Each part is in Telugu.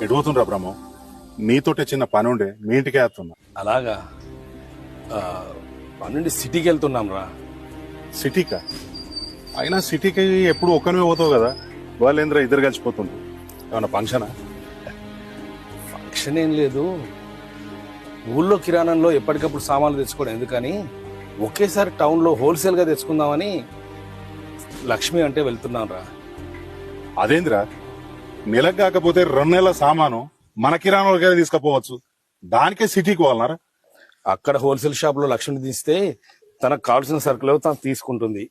ఎడుగుతుండ్రా బ్రహ్మం, నీతోటే చిన్న పని ఉండే మీ ఇంటికే వస్తున్నా. అలాగా పన్నెండు సిటీకి వెళ్తున్నాం రా. సిటీకా? అయినా సిటీకి ఎప్పుడు ఒక్కనే పోతావు కదా, వాళ్ళేంద్ర ఇద్దరు కలిసిపోతుంది. ఏమన్నా ఫంక్షనా? ఫంక్షన్ ఏం లేదు, ఊళ్ళో కిరాణంలో ఎప్పటికప్పుడు సామాన్లు తెచ్చుకోవడం ఎందుకని ఒకేసారి టౌన్లో హోల్సేల్గా తెచ్చుకుందామని లక్ష్మి అంటే వెళ్తున్నాం రా. అదేంద్రా, నెలకు కాకపోతే 2 నెలల సామాను మన కిరాణాలకైనా తీసుకుపోవచ్చు, దానికే సిటీకి పోవాలన్నారా? అక్కడ హోల్సేల్ షాప్ లో లక్ష్మిని తీస్తే తనకు కావాల్సిన సరుకులు తను తీసుకుంటుంది,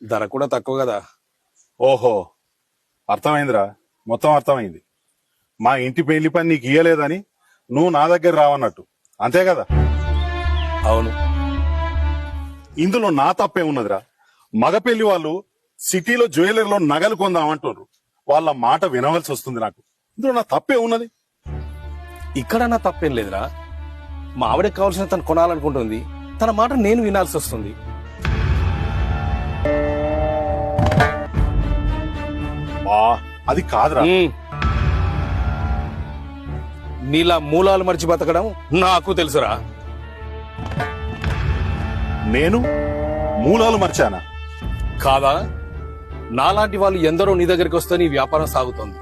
ధర కూడా తక్కువ కదా. ఓహో, అర్థమైందిరా, మొత్తం అర్థమైంది. మా ఇంటి పెళ్లి పని నీకు ఇయ్యలేదని నువ్వు నా దగ్గర రావన్నట్టు, అంతే కదా? అవును. ఇందులో నా తప్పే ఉన్నదిరా. మగ పెళ్లి వాళ్ళు సిటీలో జ్యువెలరీలో నగలు కొందామంటారు, వాళ్ళ మాట వినవలసి వస్తుంది నాకు. ఇందులో నా తప్పే ఉన్నది. ఇక్కడ నా తప్పేం లేదురా, మా ఆవిడకి కావాల్సిన తను కొనాలనుకుంటుంది, తన మాట నేను వినాల్సి వస్తుంది. అది కాదురా. నీలా మూలాలు మర్చి బతకడం నాకు తెలుసురా. నేను మూలాలు మర్చానా? కాదా? నాలాంటి వాళ్ళు ఎందరో నీ దగ్గరికి వస్తే నీ వ్యాపారం సాగుతోంది,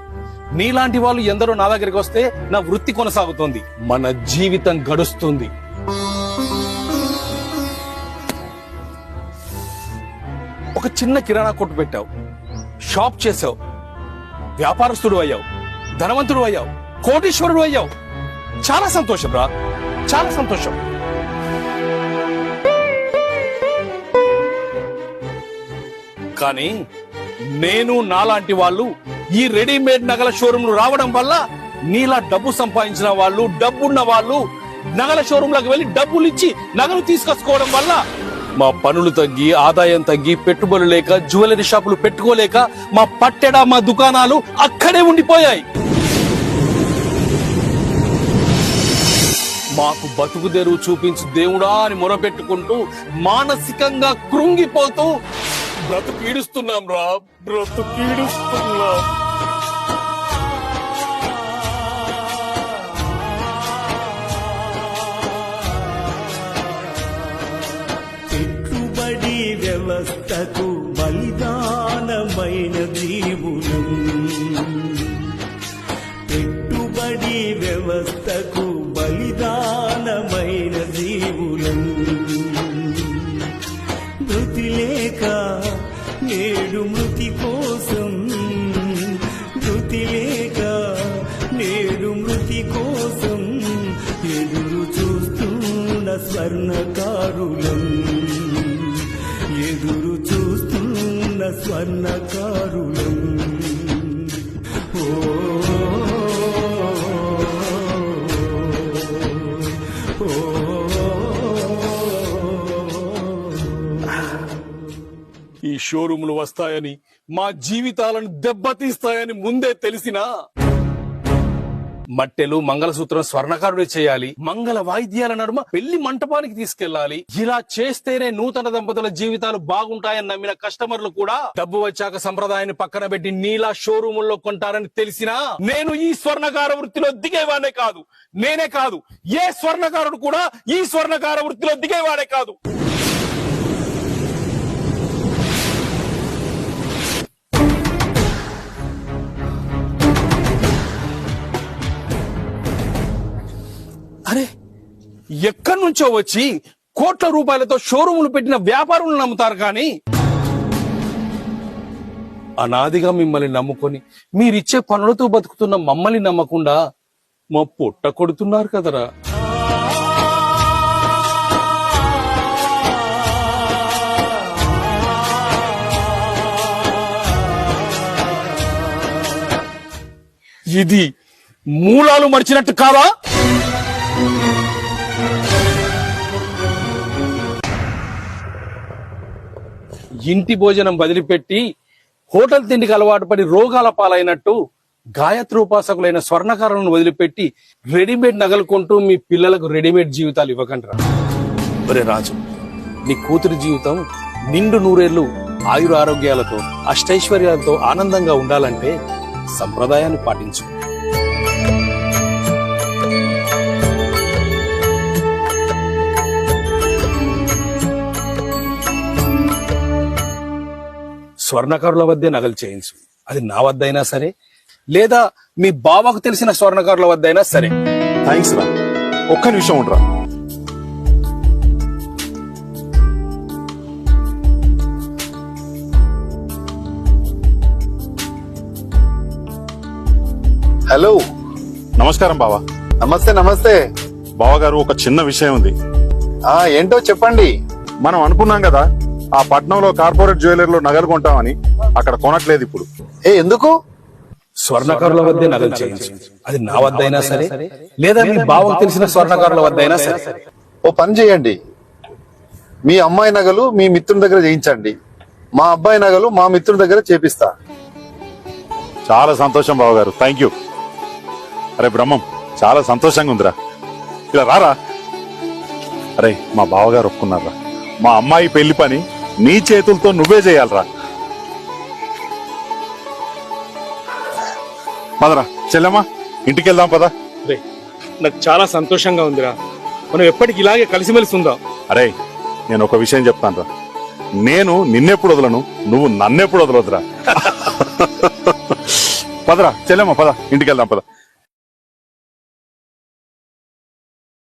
నీలాంటి వాళ్ళు ఎందరో నా దగ్గరికి వస్తే నా వృత్తి కొనసాగుతోంది, మన జీవితం గడుస్తుంది. ఒక చిన్న కిరాణా కొట్టు పెట్టావు, షాప్ చేసావు, వ్యాపారస్తుడు అయ్యావు, ధనవంతుడు అయ్యావు, కోటీశ్వరుడు అయ్యావు. చాలా సంతోషం రా, చాలా సంతోషం. కానీ నేను నాలాంటి వాళ్ళు ఈ రెడీమేడ్ నగల షోరూంలు రావడం వల్ల నీలా డబ్బు సంపాదించిన వాళ్ళు, డబ్బున్న వాళ్ళు నగల షోరూంలకు వెళ్లి డబ్బులు ఇచ్చి నగలు తీసుకొచ్చుకోవడం వల్ల మా పనులు తగ్గి, ఆదాయం తగ్గి, పెట్టుబడులు లేక, జ్యువెలరీ షాపులు పెట్టుకోలేక మా పట్టెడ, మా దుకాణాలు అక్కడే ఉండిపోయాయి. మాకు బతుకు తెరువు చూపించు దేవుడా అని మొరపెట్టుకుంటూ మానసికంగా కృంగిపోతూ బ్రతుకీడుస్తున్నాం రా, బ్రతుకీడుస్తున్నాం. పెట్టుబడి వ్యవస్థకు బలిదానమైన జీవులం, పెట్టుబడి వ్యవస్థకు బలిదానమైన జీవులం. మృతి లేక నేడు మృతి కోసం, మృతి లేక నేడు మృతి కోసం ఎదురు చూస్తున్న స్వర్ణకారులం, ఎదురు చూస్తున్న స్వర్ణకారులం. ఈ షోరూములు వస్తాయని, మా జీవితాలను దెబ్బతీస్తాయని ముందే తెలిసినా మట్టెలు, మంగళసూత్రం స్వర్ణకారుడే చేయాలి, మంగళ వాయిద్యాల నడుమ పెళ్లి మంటపానికి తీసుకెళ్లాలి. ఇలా చేస్తేనే నూతన దంపతుల జీవితాలు బాగుంటాయని నమ్మిన కస్టమర్లు కూడా డబ్బు వచ్చాక సంప్రదాయాన్ని పక్కన పెట్టి నీలా షోరూముల్లో కొంటారని తెలిసినా నేను ఈ స్వర్ణకార వృత్తిలో దిగేవాడే కాదు. నేనే కాదు, ఏ స్వర్ణకారుడు కూడా ఈ స్వర్ణకార వృత్తిలో దిగేవాడే కాదు. అరే, ఎక్కడి నుంచో వచ్చి కోట్ల రూపాయలతో షోరూములు పెట్టిన వ్యాపారులు నమ్ముతారు, కానీ అనాదిగా మిమ్మల్ని నమ్ముకొని మీరిచ్చే పనులతో బతుకుతున్న మమ్మల్ని నమ్మకుండా మా పొట్ట కొడుతున్నారు కదరా. ఇది మూలాలు మర్చినట్టు కాదా? ఇంటి భోజనం వదిలిపెట్టి హోటల్ తిండికి అలవాటు పడి రోగాల పాలైనట్టు గాయత్రి ఉపాసకులైన స్వర్ణకారులను వదిలిపెట్టి రెడీమేడ్ నగలు కొంటూ మీ పిల్లలకు రెడీమేడ్ జీవితాలు ఇవ్వకండిరా. ఒరే రాజు, నీ కూతురి జీవితం నిండు నూరేళ్లు ఆయుర ఆరోగ్యాలతో, అష్టైశ్వర్యాలతో ఆనందంగా ఉండాలంటే సంప్రదాయాన్ని పాటించు. స్వర్ణకారుల వద్దే నగలు చేయించు. అది నా వద్దైనా సరే, లేదా మీ బావకు తెలిసిన స్వర్ణకారుల వద్దైనా సరే. థ్యాంక్స్ రా. ఒక్క నిమిషం ఉండరా. హలో, నమస్కారం బావా. నమస్తే నమస్తే. బావగారు, ఒక చిన్న విషయం ఉంది. ఏంటో చెప్పండి. మనం అనుకున్నాం కదా ఆ పట్నంలో కార్పొరేట్ జ్యువెలర్లో నగలు కొంటామని. అక్కడ కొనట్లేదు ఇప్పుడు. ఎందుకు? స్వర్ణకారుల వద్దే నగలు చేయించు. అది నా వద్దైనా సరే, లేదా మీ బావకు తెలిసిన స్వర్ణకారుల వద్దైనా సరే. ఓ పని చేయండి, మీ అమ్మాయి నగలు మీ మిత్రుని దగ్గర చేయించండి, మా అబ్బాయి నగలు మా మిత్రుని దగ్గర చేపిస్తా. చాలా సంతోషం బావగారు, థ్యాంక్ యూ. అరే బ్రహ్మం, చాలా సంతోషంగా ఉందిరా. ఇలా రారా. అరే, మా బావగారు ఒప్పుకున్నారా. మా అమ్మాయి పెళ్లి పని నీ చేతులతో నువ్వే చేయాలరా. పదరా చెల్లెమ్మా, ఇంటికి వెళ్దాం పదా. రే, నాకు చాలా సంతోషంగా ఉందిరా. మనం ఎప్పటికి ఇలాగే కలిసిమెలిసి ఉందాం. అరే, నేను ఒక విషయం చెప్తాను రా. నేను నిన్నెప్పుడు వదలను, నువ్వు నన్నెప్పుడు వదలొద్దురా. పదరా చెల్లెమ్మ, పద ఇంటికి వెళ్దాం పద.